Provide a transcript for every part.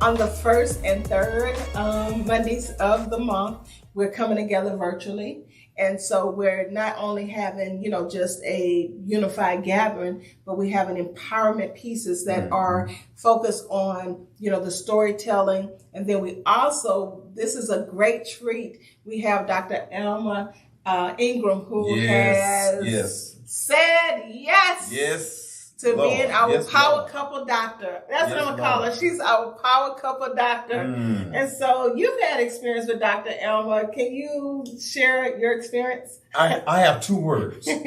On the first and third Mondays of the month, we're coming together virtually. And so we're not only having, just a unified gathering, but we have an empowerment pieces that are focused on, the storytelling. And then we also, this is a great treat. We have Dr. Elma Ingram, who has said yes to being our power couple doctor. That's what I'm going to call her. She's our power couple doctor. And so you've had experience with Dr. Elma. Can you share your experience? I have two words. Let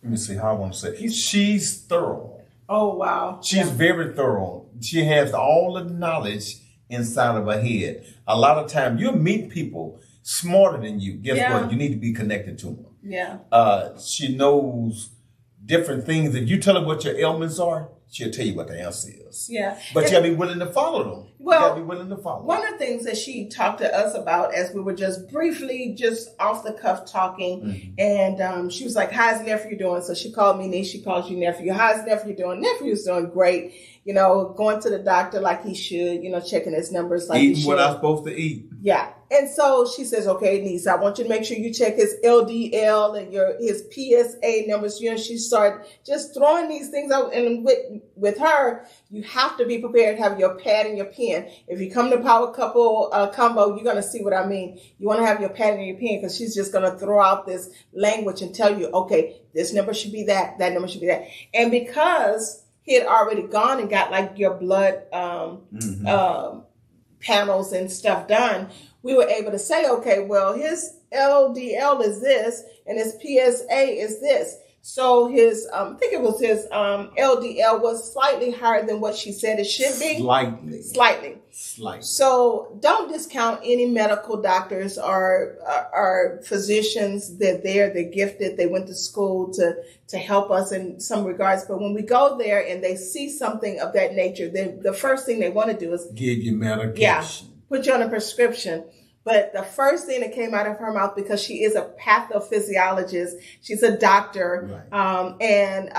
me see how I want to say it. She's thorough. Oh, wow. She's very thorough. She has all the knowledge inside of her head. A lot of times you'll meet people smarter than you. Guess what? You need to be connected to them. Yeah. She knows different things. If you tell her what your ailments are, she'll tell you what the answer is. Yeah. But you gotta be willing to follow them. Well, you gotta be willing to follow. One of the things that she talked to us about as we were just briefly, just off the cuff talking, and she was like, "How's nephew doing?" So she called me niece. She calls you nephew. How's nephew doing? Nephew's doing great. Going to the doctor like he should. Checking his numbers like he should. Eating what I'm supposed to eat. Yeah. And so she says, "Okay, niece, I want you to make sure you check his LDL and his PSA numbers." She started just throwing these things out. And with her, you have to be prepared to have your pad and your pen. If you come to Power Couple Convo, you're going to see what I mean. You want to have your pad and your pen because she's just going to throw out this language and tell you, okay, this number should be that number should be that. And because he had already gone and got like your blood panels and stuff done, we were able to say, okay, well, his LDL is this and his PSA is this. So his, I think it was his LDL was slightly higher than what she said it should be. Slightly. So don't discount any medical doctors or physicians. They're gifted. They went to school to help us in some regards. But when we go there and they see something of that nature, the first thing they want to do is give you medication. Yeah, put you on a prescription. But the first thing that came out of her mouth, because she is a pathophysiologist, she's a doctor, and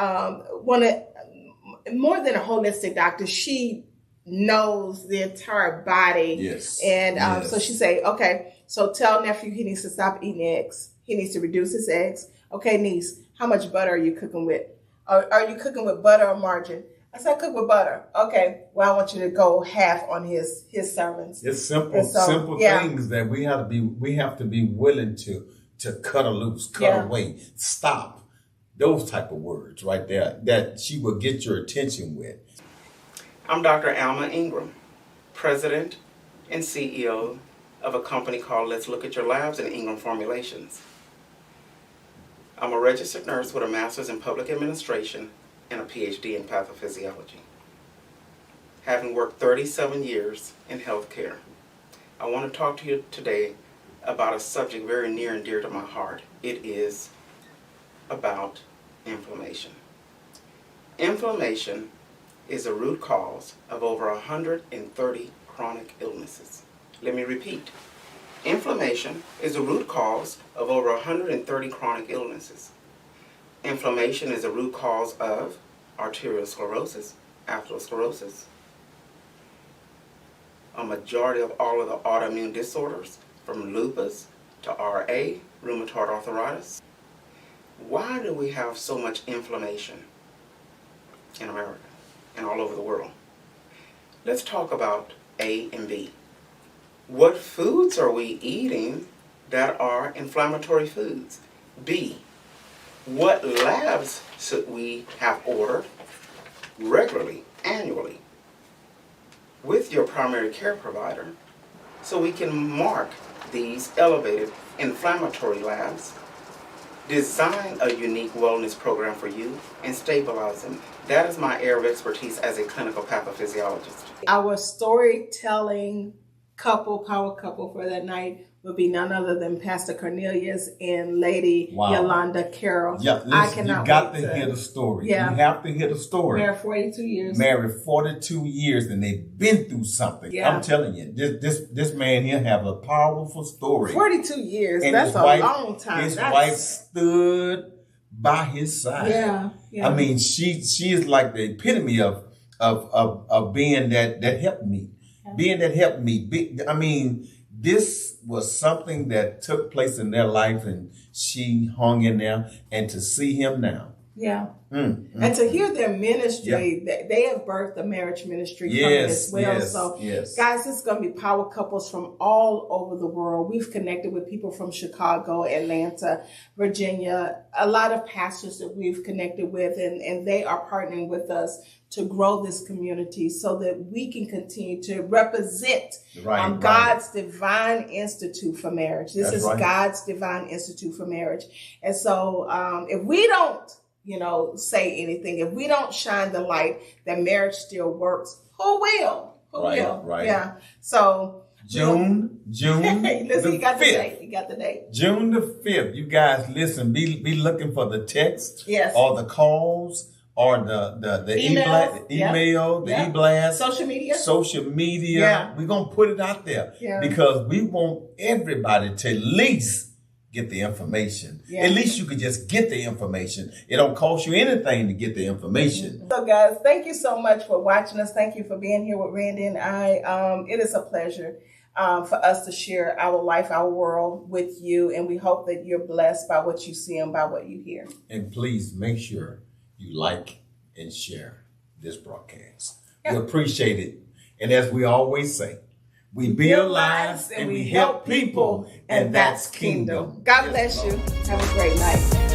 more than a holistic doctor, she knows the entire body. Yes. And so she say, okay, so tell nephew he needs to stop eating eggs. He needs to reduce his eggs. Okay, niece, how much butter are you cooking with? Are you cooking with butter or margarine? I said, cook with butter. Okay, well, I want you to go half on his sermons. It's simple things that we have to be willing to cut her loose, cut away, stop. Those type of words right there that she will get your attention with. I'm Dr. Alma Ingram, President and CEO of a company called Let's Look at Your Labs and Ingram Formulations. I'm a registered nurse with a master's in public administration and a PhD in pathophysiology. Having worked 37 years in healthcare, I want to talk to you today about a subject very near and dear to my heart. It is about inflammation. Inflammation is a root cause of over 130 chronic illnesses. Let me repeat. Inflammation is a root cause of over 130 chronic illnesses. Inflammation is a root cause of arteriosclerosis, atherosclerosis, a majority of all of the autoimmune disorders, from lupus to RA, rheumatoid arthritis. Why do we have so much inflammation in America and all over the world? Let's talk about A and B. What foods are we eating that are inflammatory foods? B, what labs should we have ordered regularly, annually, with your primary care provider so we can mark these elevated inflammatory labs, design a unique wellness program for you, and stabilize them? That is my area of expertise as a clinical pathophysiologist. Our storytelling power couple for that night would be none other than Pastor Cornelius and Lady Yolanda Carroll. Yeah, listen, you got to hear the story. Yeah. You have to hear the story. Married 42 years. Married 42 years, and they've been through something. Yeah. I'm telling you, this man here have a powerful story. 42 years, and that's a long time. His wife stood by his side. Yeah. I mean, she is like the epitome of of being that helped me, being that helped me. I mean, this was something that took place in their life, and she hung in there. And to see him now, and to hear their ministry, they have birthed a marriage ministry from it as well. So, guys, this is going to be power couples from all over the world. We've connected with people from Chicago, Atlanta, Virginia, a lot of pastors that we've connected with, and they are partnering with us to grow this community so that we can continue to represent God's divine institute for marriage. This is God's divine institute for marriage. And so if we don't, say anything, if we don't shine the light that marriage still works, who will? Who will? Right. Yeah. So June listen, the you got 5th. the date. You got the date. June the 5th. You guys listen, be looking for the text or the calls or the email, the e-blast, social media. Yeah. We're going to put it out there because we want everybody to at least get the information. At least you could just get the information. It don't cost you anything to get the information. So guys, thank you so much for watching us. Thank you for being here with Randy and I. It is a pleasure for us to share our life, our world with you. And we hope that you're blessed by what you see and by what you hear. And please make sure you like and share this broadcast. We appreciate it. And as we always say, we build lives and we help people, and that's kingdom. God bless you. Have a great night.